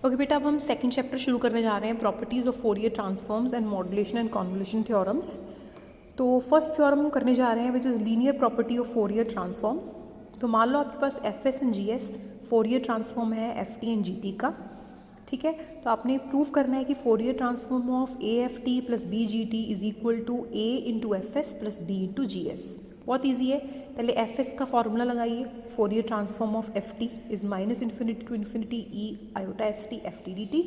Okay बेटा, अब हम सेकंड चैप्टर शुरू करने जा रहे हैं, properties of Fourier transforms and modulation and convolution theorems. तो फर्स्ट थ्योरम हम करने जा रहे हैं which is linear property of Fourier transforms. तो मान लो आपके पास F S and G S Fourier transform है F T and G T का, ठीक है। तो आपने प्रूव करना है कि Fourier transform of A F T plus B G T is equal to A into F S plus B into G S. बहुत ईजी है। पहले एफ एस का फॉर्मूला लगाइए, Fourier transform of F T is minus infinity to infinity E iota S T F T D T,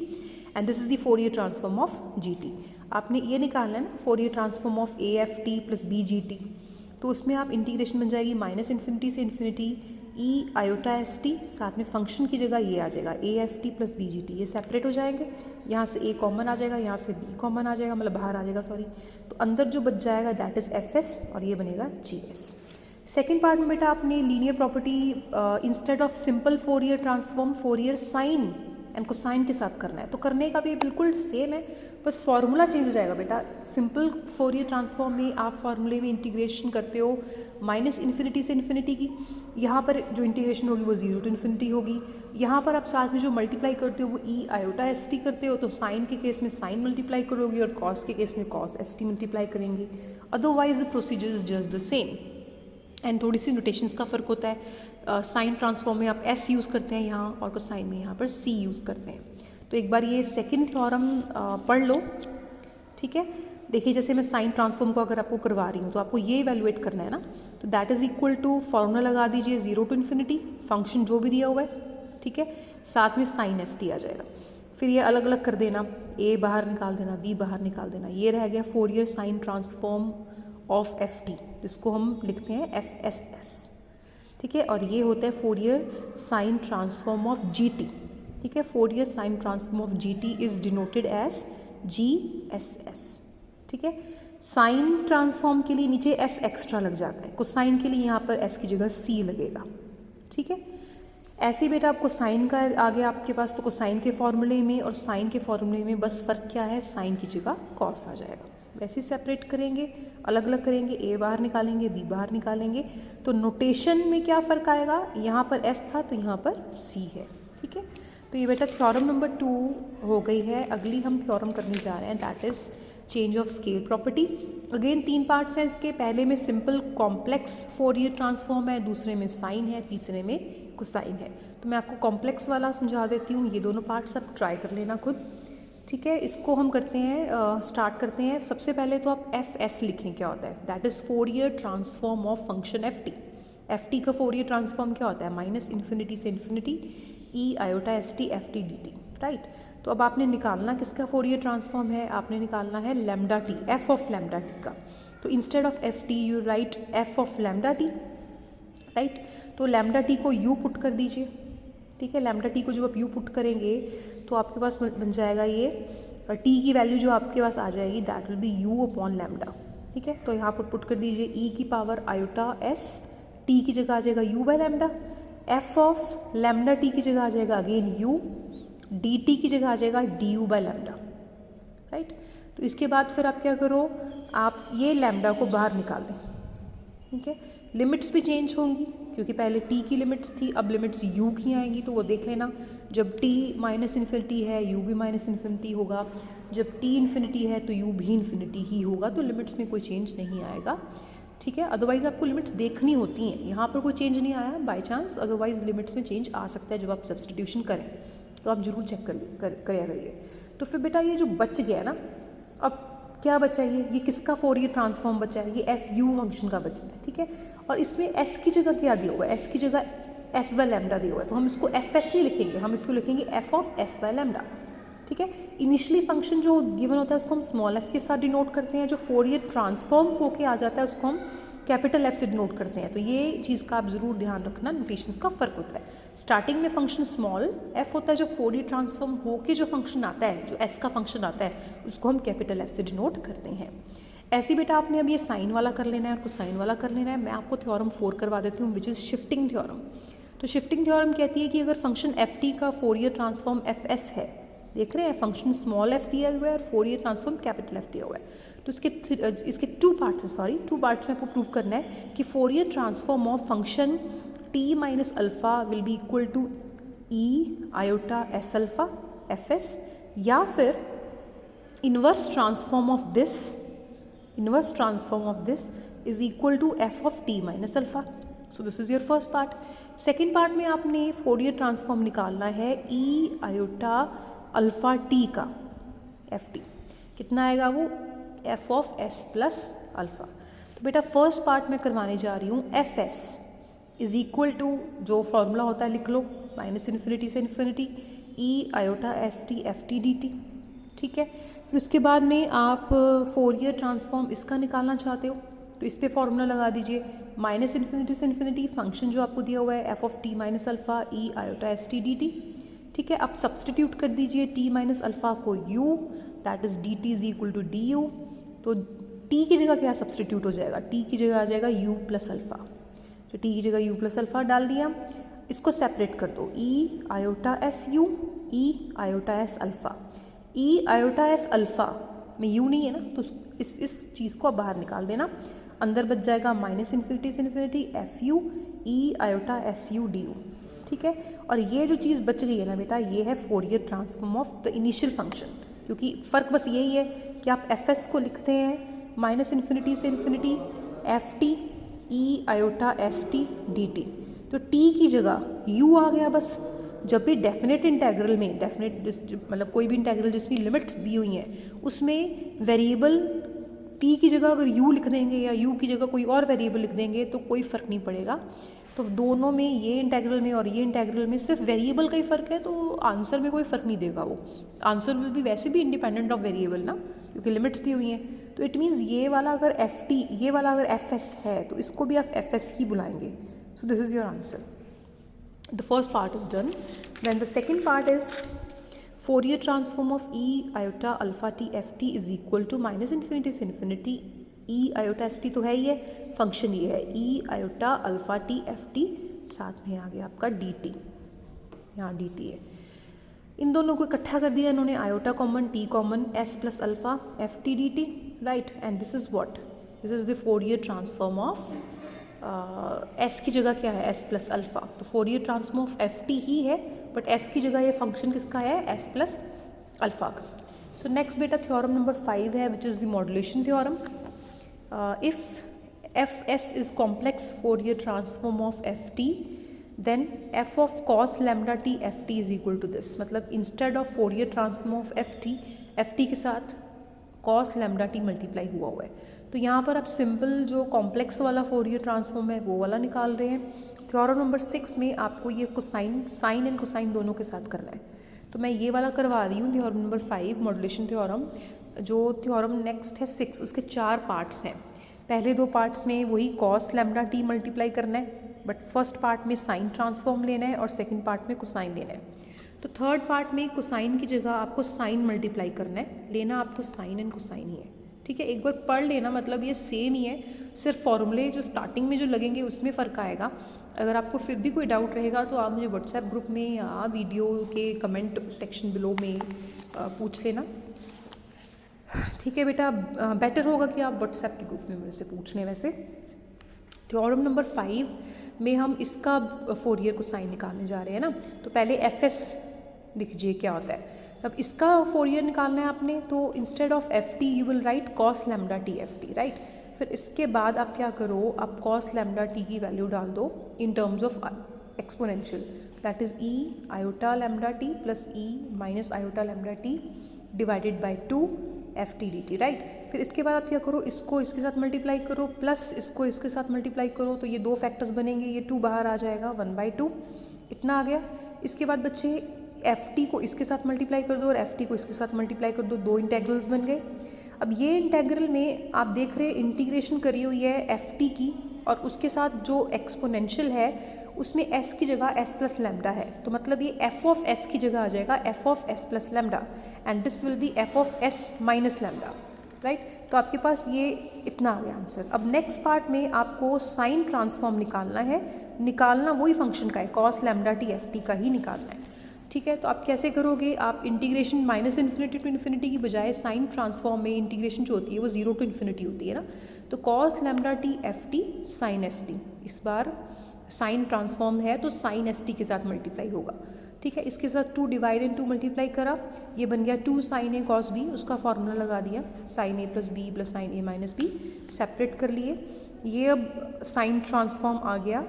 and this is the Fourier transform of G T. आपने ये निकालना है ना, Fourier transform of A F T plus B G T. तो उसमें आप integration बन जाएगी माइनस इन्फिनिटी से infinity E iota S T, साथ में फंक्शन की जगह ये आ जाएगा A F T plus B G T. ये सेपरेट हो जाएंगे, यहाँ से ए कॉमन आ जाएगा, यहाँ से बी कॉमन आ जाएगा, मतलब बाहर आ जाएगा सॉरी। तो अंदर जो बच जाएगा दैट इज एफ एस और ये बनेगा जी एस। सेकेंड पार्ट में बेटा आपने linear property instead of simple Fourier transform Fourier sine and cosine के साथ करना है। तो करने का भी बिल्कुल सेम है, बस फॉर्मूला चेंज हो जाएगा बेटा। सिंपल फोरियर ट्रांसफॉर्म में आप फॉर्मूले में इंटीग्रेशन करते हो माइनस इन्फिनिटी से इन्फिनिटी की, यहाँ पर जो इंटीग्रेशन होगी वो जीरो टू इन्फिनिटी होगी। यहाँ पर आप साथ में जो मल्टीप्लाई करते हो वो ई आयोटा एस टी करते हो, तो साइन के केस में साइन मल्टीप्लाई करोगे और कॉस के केस में कॉस एस टी मल्टीप्लाई करेंगे। Otherwise the procedure is just the same, and थोड़ी सी नोटेशंस का फ़र्क होता है। साइन ट्रांसफॉर्म में आप एस यूज़ करते हैं यहाँ, और कोसाइन में यहाँ पर सी यूज़ करते हैं। तो एक बार ये सेकंड थ्योरम पढ़ लो, ठीक है। देखिए जैसे मैं साइन ट्रांसफॉर्म को अगर आपको करवा रही हूँ तो आपको ये इवैल्यूएट करना है ना, तो that is equal to formula लगा दीजिए जीरो टू इन्फिनिटी, फंक्शन जो भी दिया हुआ है, ठीक है, साथ में साइन एस टी आ जाएगा। फिर ये अलग अलग कर देना, ए बाहर निकाल देना, बी बाहर निकाल देना, ये रह गया Fourier sine transform of F T, जिसको हम लिखते हैं एफ एस एस, ठीक है। और ये होता है Fourier sine transform of G T, ठीक है। Fourier sine transform of G T is denoted as G S S, ठीक है। साइन ट्रांसफॉर्म के लिए नीचे एस एक्स्ट्रा लग जाता है, कोसाइन के लिए यहाँ पर एस की जगह सी लगेगा, ठीक है। ऐसे बेटा आपको साइन का आगे आपके पास, तो कोसाइन के फॉर्मूले में और साइन के फॉर्मूले में बस फ़र्क क्या है, साइन की जगह कॉस आ जाएगा। वैसे सेपरेट करेंगे, अलग अलग करेंगे, ए बाहर निकालेंगे, बी बाहर निकालेंगे, तो नोटेशन में क्या फ़र्क आएगा, यहाँ पर एस था तो यहाँ पर सी है, ठीक है। तो ये बेटा थ्योरम नंबर 2 हो गई है। अगली हम थ्योरम करने जा रहे हैं, that is change of scale property. Again 3 parts हैं इसके, पहले में सिंपल कॉम्प्लेक्स फोरियर ट्रांसफॉर्म है, दूसरे में साइन है, तीसरे में कोसाइन है। तो मैं आपको कॉम्प्लेक्स वाला समझा देती हूँ, ये दोनों पार्ट्स आप ट्राई कर लेना खुद, ठीक है। इसको हम करते हैं, स्टार्ट करते हैं। सबसे पहले तो आप एफ एस लिखें, क्या होता है, that is Fourier transform of function F T. F T का फोरियर ट्रांसफॉर्म क्या होता है, माइनस इन्फिनिटी से infinity E iota S T F T D T, right. तो अब आपने निकालना किसका फोरियर ट्रांसफॉर्म है, आपने निकालना है lambda T, F of lambda T का। तो instead of F T U right F of lambda T, right. तो लैम्डा टी को यू पुट कर दीजिए, ठीक है। लैम्डा टी को जब आप यू पुट करेंगे तो आपके पास बन जाएगा ये टी की वैल्यू जो आपके पास आ जाएगी that will be you upon lambda, ठीक है। तो यहाँ पर पुट कर दीजिए ई की पावर आयोटा एस, टी की जगह आ जाएगा you by lambda, F of lambda T की जगह आ जाएगा अगेन यू, डी टी की जगह आ जाएगा D you by lambda, right. तो इसके बाद फिर आप क्या करो, आप ये लैम्डा को बाहर निकाल दें, ठीक है। लिमिट्स भी चेंज होंगी क्योंकि पहले टी की लिमिट्स थी, अब लिमिट्स यू की आएंगी, तो वो देख लेना, जब टी माइनस इन्फिनिटी है यू भी माइनस इन्फिनिटी होगा, जब टी इन्फिनिटी है तो यू भी इन्फिनिटी ही होगा, तो लिमिट्स में कोई चेंज नहीं आएगा, ठीक है। अदरवाइज़ आपको लिमिट्स देखनी होती हैं, यहाँ पर कोई चेंज नहीं आया बाय चांस, अदरवाइज़ लिमिट्स में चेंज आ सकता है जब आप सब्सटीट्यूशन करें, तो आप जरूर चेक करिए करिए। तो फिर बेटा ये जो बच गया ना, अब क्या बचा, ये किसका फोरियर ट्रांसफॉर्म बचा है, ये एफ यू फंक्शन का बचा है, ठीक है। और इसमें एस की जगह क्या दिया हुआ है, एस की जगह एस बाय लैम्डा दिया हुआ है, तो हम इसको एफ एस नहीं लिखेंगे, हम इसको लिखेंगे F of S by lambda, ठीक है। इनिशियली फंक्शन जो गिवन होता है उसको हम स्मॉल एफ के साथ डिनोट करते हैं, जो फोरियर ट्रांसफॉर्म होके आ जाता है उसको हम कैपिटल एफ से डिनोट करते हैं। तो ये चीज़ का आप ज़रूर ध्यान रखना, नोटेशंस का फ़र्क होता है। स्टार्टिंग में फंक्शन स्मॉल एफ होता है, जो फोरियर ट्रांसफॉर्म होके जो फंक्शन आता है, जो एस का फंक्शन आता है, उसको हम कैपिटल एफ से डिनोट करते हैं। ऐसे बेटा आपने अब ये साइन वाला कर लेना है और कोसाइन वाला कर लेना है। मैं आपको थ्योरम 4 करवा देती हूँ विच इज़ शिफ्टिंग थ्योरम। तो शिफ्टिंग थ्योरम कहती है कि अगर फंक्शन एफ टी का फोरियर ट्रांसफॉर्म एफ एस है, देख रहे हैं फंक्शन स्मॉल एफ दिया हुआ है और फोरियर ट्रांसफॉर्म कैपिटल एफ दिया हुआ है, तो इसके 2 पार्ट्स हैं, सॉरी 2 पार्ट्स में आपको प्रूव करना है कि Fourier transform of function T minus alpha will be equal to E iota S alpha, F S, या फिर inverse transform of this is equal to F of T minus alpha. So this is your first part. Second part में आपने Fourier transform निकालना है E iota alpha T का F T. कितना आएगा वो? F of S plus alpha. तो बेटा फर्स्ट पार्ट में करवाने जा रही हूँ F S is equal to, जो फॉर्मूला होता है लिख लो, माइनस इन्फिनिटी से infinity E iota S T F T D T. ठीक है. फिर उसके बाद में आप फोरियर ट्रांसफॉर्म इसका निकालना चाहते हो तो इस पर फॉर्मूला लगा दीजिए, माइनस इन्फिनिटी से इन्फिनिटी फंक्शन जो आपको दिया हुआ है F of T minus alpha E iota S T D T. ठीक है. अब सब्सटीट्यूट कर दीजिए टी माइनस अल्फा को U, that is D T is equal to D U. तो टी की जगह क्या सब्सटीट्यूट हो जाएगा? टी की जगह आ जाएगा यू प्लस अल्फा. तो टी की जगह यू प्लस अल्फा डाल दिया. इसको सेपरेट कर दो, ई आयोटा एस यू ई iota S alpha. E iota S alpha में यू नहीं है ना, तो इस चीज़ को बाहर निकाल देना. अंदर बच जाएगा माइनस इन्फिनिटी से infinity F you E iota S U D you. ठीक है. और ये जो चीज़ बच गई है ना बेटा, ये है Fourier transform of the initial function. क्योंकि फ़र्क बस यही है कि आप एफ एस को लिखते हैं माइनस इन्फिनिटी से infinity F T E iota S T D T. तो टी की जगह यू आ गया बस. जब भी डेफिनेट इंटेग्रल में, मतलब कोई भी इंटेग्रल जिसमें लिमिट्स दी हुई हैं, उसमें वेरिएबल टी की जगह अगर यू लिख देंगे या यू की जगह कोई और वेरिएबल लिख देंगे तो कोई फ़र्क नहीं पड़ेगा. तो दोनों में, ये इंटेग्रल में और ये इंटेग्रल में सिर्फ वेरिएबल का ही फ़र्क है, तो आंसर में कोई फ़र्क नहीं देगा. वो आंसर विल भी वैसे भी इंडिपेंडेंट ऑफ वेरिएबल ना, क्योंकि लिमिट्स दी हुई हैं. तो इट मीन्स ये वाला अगर एफ टी, ये वाला अगर एफ एस है तो इसको भी आप एफ एस ही बुलाएंगे. So this is your answer. The first part is done. Then the second part is Fourier transform of e iota alpha t f t is equal to minus infinity से infinity e iota s t तो है ही है, function ये है e iota alpha t f t, साथ में आ गया आपका डी टी. यहाँ डी टी है. इन दोनों को इकट्ठा कर दिया इन्होंने, iota common T common S plus alpha F T D T. Right. And this is what? This is the Fourier transform of S की जगह क्या है? S plus alpha. तो Fourier transform of F T ही है, but S की जगह ये फंक्शन किसका है? एस प्लस अल्फ़ा का. सो नेक्स्ट बेटा थ्योरम नंबर 5 है, which is the modulation theorem. If F S is complex Fourier transform of F T, then F of cos lambda T F T is equal to this. मतलब instead of Fourier transform of F T के साथ cos lambda T multiply हुआ है. तो यहाँ पर आप simple जो कॉम्प्लेक्स वाला फोरियर ट्रांसफॉर्म है वो वाला निकाल रहे हैं. थ्योरम नंबर 6 में आपको ये कोसाइन, साइन एंड कोसाइन दोनों के साथ करना है. तो मैं ये वाला करवा रही हूँ थ्योरम नंबर 5 मॉड्यूलेशन थ्योरम. जो थ्योरम नेक्स्ट है 6, उसके 4 पार्ट्स हैं. पहले 2 पार्ट्स में वही कॉस लैम्डा टी मल्टीप्लाई करना है, बट फर्स्ट पार्ट में साइन ट्रांसफॉर्म लेना है और सेकेंड पार्ट में कोसाइन लेना है. तो थर्ड पार्ट में कोसाइन की जगह आपको साइन मल्टीप्लाई करना है. लेना आपको साइन एंड कोसाइन ही है. ठीक है. एक बार पढ़ लेना, मतलब ये सेम ही है, सिर्फ फॉर्मूले जो स्टार्टिंग में जो लगेंगे उसमें फ़र्क आएगा. अगर आपको फिर भी कोई डाउट रहेगा तो आप मुझे व्हाट्सएप ग्रुप में या वीडियो के कमेंट सेक्शन बिलो में पूछ लेना. ठीक है बेटा. बेटर होगा कि आप व्हाट्सएप के ग्रुप में मेरे से पूछ लें. वैसे थ्योरम नंबर 5 में हम इसका फोरियर कोसाइन निकालने जा रहे हैं ना. तो पहले एफ एस लिखिए क्या होता है. अब इसका फोरियर निकालना है आपने, तो instead of F T U will write cos lambda T F T. Right. फिर इसके बाद आप क्या करो, आप कॉस लैम्डा टी की वैल्यू डाल दो in terms of exponential, that is E iota lambda T plus E minus iota lambda T divided by 2 F T D T. Right. फिर इसके बाद आप क्या करो, इसको इसके साथ मल्टीप्लाई करो प्लस इसको इसके साथ मल्टीप्लाई करो, तो ये 2 फैक्टर्स बनेंगे. ये 2 बाहर आ जाएगा, 1/2 इतना आ गया. इसके बाद बच्चे एफ टी को इसके साथ मल्टीप्लाई कर दो और एफ टी को इसके साथ मल्टीप्लाई कर दो. 2 इंटेग्रल्स बन गए. अब ये इंटेग्रल में आप देख रहे हैं इंटीग्रेशन करी हुई है एफ टी की, और उसके साथ जो एक्सपोनेंशियल है उसमें एस की जगह एस प्लस लैम्डा है. तो मतलब ये एफ ऑफ एस की जगह आ जाएगा F of S plus lambda, and this will be F of S minus lambda. Right. तो आपके पास ये इतना आ गया आंसर. अब नेक्स्ट पार्ट में आपको साइन ट्रांसफॉर्म निकालना है. निकालना वही फंक्शन का है, cos lambda T F T का ही निकालना है. ठीक है. तो आप कैसे करोगे, आप integration minus infinity to infinity की बजाय साइन ट्रांसफॉर्म में इंटीग्रेशन जो होती है वो 0 टू इन्फिनिटी होती है ना. तो cos lambda T F T sine S T, इस बार साइन ट्रांसफॉर्म है तो साइन एस टी के साथ मल्टीप्लाई होगा. ठीक है। इसके साथ 2 डिवाइड एंड 2 मल्टीप्लाई करा, ये बन गया 2 साइन ए कॉस बी, उसका फॉर्मूला लगा दिया साइन ए प्लस बी प्लस साइन ए माइनस बी, सेपरेट कर लिए। ये अब साइन ट्रांसफॉर्म आ गया,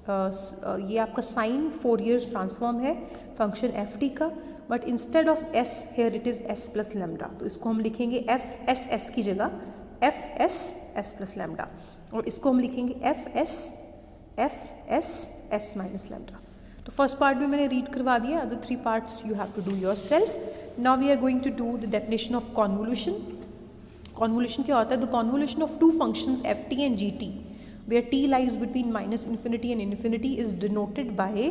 ये आपका साइन फोरियर ट्रांसफॉर्म है फंक्शन एफ टी का, but instead of S here it is S plus lambda, तो इसको हम लिखेंगे एफ एस एस की जगह F S S plus lambda, और इसको हम लिखेंगे F S S minus lambda. तो फर्स्ट पार्ट भी मैंने रीड करवा दिया, other 3 parts you have to do yourself. Now we are going to do the definition of convolution. Convolution क्या होता है? The convolution of 2 functions F T and G T where t lies between -infinity and infinity is denoted by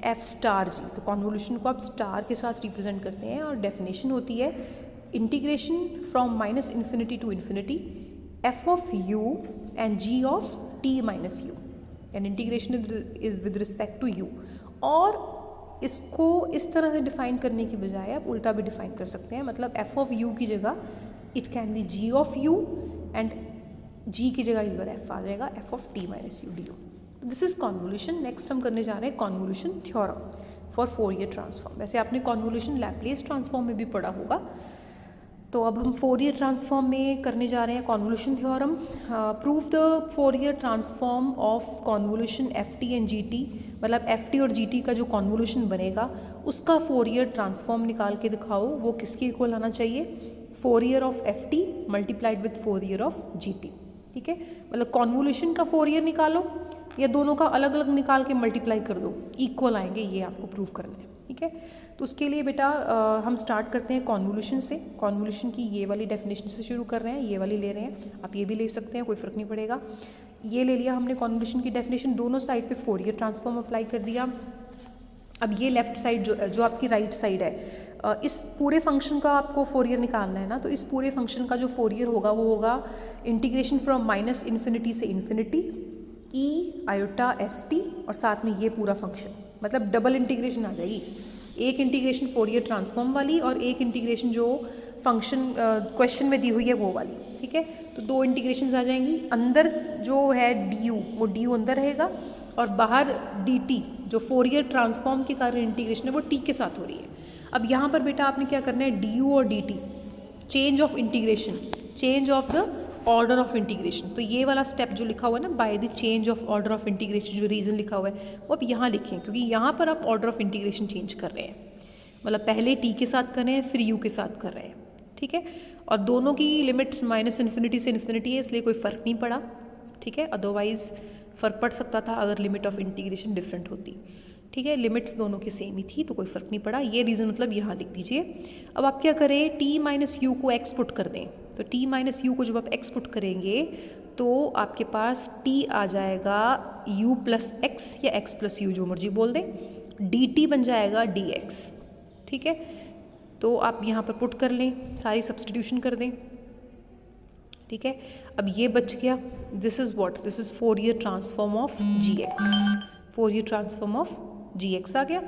f star g। तो convolution को आप star के साथ represent करते हैं, और डेफिनेशन होती है integration from -infinity to infinity f of u and g of t minus u, and integration is with respect to u। और इसको इस तरह से डिफाइन करने की बजाय आप उल्टा भी डिफाइन कर सकते हैं, मतलब f of u की जगह it can be g of u and g की जगह इस बार f आ जाएगा f of t minus u du। This is convolution. Next हम करने जा रहे हैं convolution theorem for Fourier transform. वैसे आपने कॉन्वोल्यूशन लैप्लेस ट्रांसफॉर्म में भी पढ़ा होगा, तो अब हम फोरियर ट्रांसफॉर्म में करने जा रहे हैं convolution theorem. Prove the Fourier transform of convolution F T and G T, मतलब एफ टी और जी टी का जो कॉन्वोल्यूशन बनेगा उसका फोरियर ट्रांसफॉर्म निकाल के दिखाओ। वो किसके इक्वल आना चाहिए? Fourier of F T multiplied with Fourier of G T. ठीक है, मतलब कॉन्वोल्यूशन का फोरियर निकालो या दोनों का अलग अलग निकाल के मल्टीप्लाई कर दो, इक्वल आएंगे, ये आपको प्रूव करना है। ठीक है, तो उसके लिए बेटा हम स्टार्ट करते हैं कॉन्वोल्यूशन से। कॉन्वोल्यूशन की ये वाली डेफिनेशन से शुरू कर रहे हैं, ये वाली ले रहे हैं, आप ये भी ले सकते हैं, कोई फ़र्क नहीं पड़ेगा। ये ले लिया हमने कॉन्वोल्यूशन की डेफिनेशन, दोनों साइड पे फोरियर ट्रांसफॉर्म अप्लाई कर दिया। अब ये लेफ्ट साइड जो आपकी राइट साइड है, इस पूरे फंक्शन का आपको फोरियर निकालना है ना, तो इस पूरे फंक्शन का जो फोरियर होगा वो होगा इंटीग्रेशन फ्रॉम -इन्फिनिटी से infinity E iota S T, और साथ में ये पूरा फंक्शन, मतलब डबल इंटीग्रेशन आ जाएगी। एक इंटीग्रेशन फोरियर ट्रांसफॉर्म वाली और एक इंटीग्रेशन जो फंक्शन क्वेश्चन में दी हुई है वो वाली। ठीक है, तो 2 इंटीग्रेशंस आ जाएंगी। अंदर जो है डी यू, वो डी यू अंदर रहेगा, और बाहर डी टी जो फोरियर ट्रांसफॉर्म के कारण इंटीग्रेशन है वो टी के साथ हो रही है। अब यहाँ पर बेटा आपने क्या करना है, डी यू और D T change of integration, change of the order of integration. तो ये वाला स्टेप जो लिखा हुआ है ना, by the change of order of integration, जो रीज़न लिखा हुआ है वो आप यहाँ लिखें, क्योंकि यहाँ पर आप ऑर्डर ऑफ इंटीग्रेशन चेंज कर रहे हैं, मतलब पहले टी के साथ कर रहे हैं फिर यू के साथ कर रहे हैं। ठीक है, और दोनों की लिमिट्स -इन्फिनिटी से इन्फिनिटी है, इसलिए कोई फ़र्क नहीं पड़ा। ठीक है, अदरवाइज़ फ़र्क पड़ सकता था अगर लिमिट ऑफ इंटीग्रेशन डिफरेंट होती। ठीक है, लिमिट्स दोनों की सेम ही थी, तो कोई फ़र्क नहीं पड़ा। ये रीज़न मतलब यहाँ लिख दीजिए। अब आप क्या करें, t माइनस यू को x पुट कर दें। तो t माइनस यू को जब आप x पुट करेंगे तो आपके पास t आ जाएगा u प्लस एक्स या x प्लस यू, जो मर्जी बोल दें, dt बन जाएगा dx। ठीक है, तो आप यहाँ पर पुट कर लें, सारी सब्सटीट्यूशन कर दें। ठीक है, अब ये बच गया, this is what, this is Fourier transform of gx, Fourier transform of gx आ गया।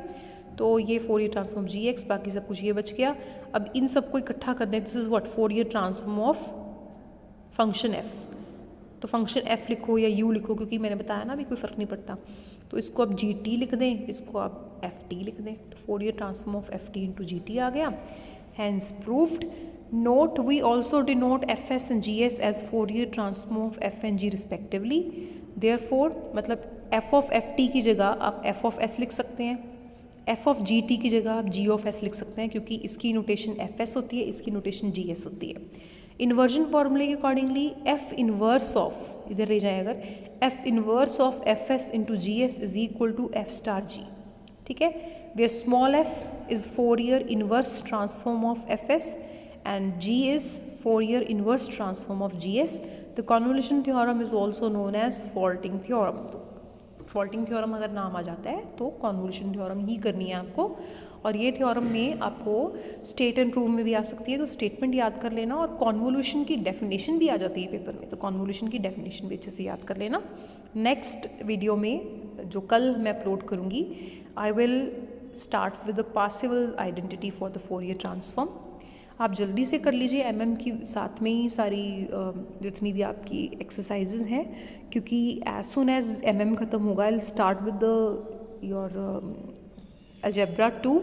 तो ये फोरियर ट्रांसफॉर्म gx, बाकी सब कुछ ये बच गया। अब इन सबको इकट्ठा कर दें, this is what, Fourier transform of function f। तो फंक्शन f लिखो या u लिखो, क्योंकि मैंने बताया ना अभी कोई फ़र्क नहीं पड़ता। तो इसको आप gt लिख दें, इसको आप ft लिख दें, तो Fourier transform of ft into gt आ गया। Hence proved. Note, we also denote fs and gs as Fourier transform of f and g respectively. Therefore मतलब f ऑफ ft की जगह आप f ऑफ s लिख सकते हैं, f ऑफ gt की जगह आप g ऑफ s लिख सकते हैं, क्योंकि इसकी नोटेशन fs होती है, इसकी नोटेशन gs होती है। इन्वर्जन फॉर्मूले के अकॉर्डिंगली f इन्वर्स ऑफ, इधर रह जाए अगर, f inverse of fs into gs is equal to f star g। ठीक है, where small f is Fourier inverse transform of fs and g is Fourier inverse transform of gs. The convolution theorem is also known as faulting theorem. faulting theorem अगर नाम आ जाता है तो convolution theorem ही करनी है आपको, और ये theorem में आपको state and prove में भी आ सकती है, तो statement याद कर लेना, और convolution की definition भी आ जाती है पेपर में, तो convolution की definition भी अच्छे से याद कर लेना। नेक्स्ट वीडियो में जो कल मैं अपलोड करूँगी, I will start with the Parseval's identity for the Fourier transform। आप जल्दी से कर लीजिए, MM की साथ में ही सारी जितनी भी आपकी एक्सरसाइजेज हैं, क्योंकि एज सुन एज MM ख़त्म होगा, I will start with the your algebra 2,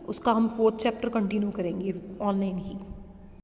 उसका हम 4th चैप्टर कंटिन्यू करेंगे ऑनलाइन ही।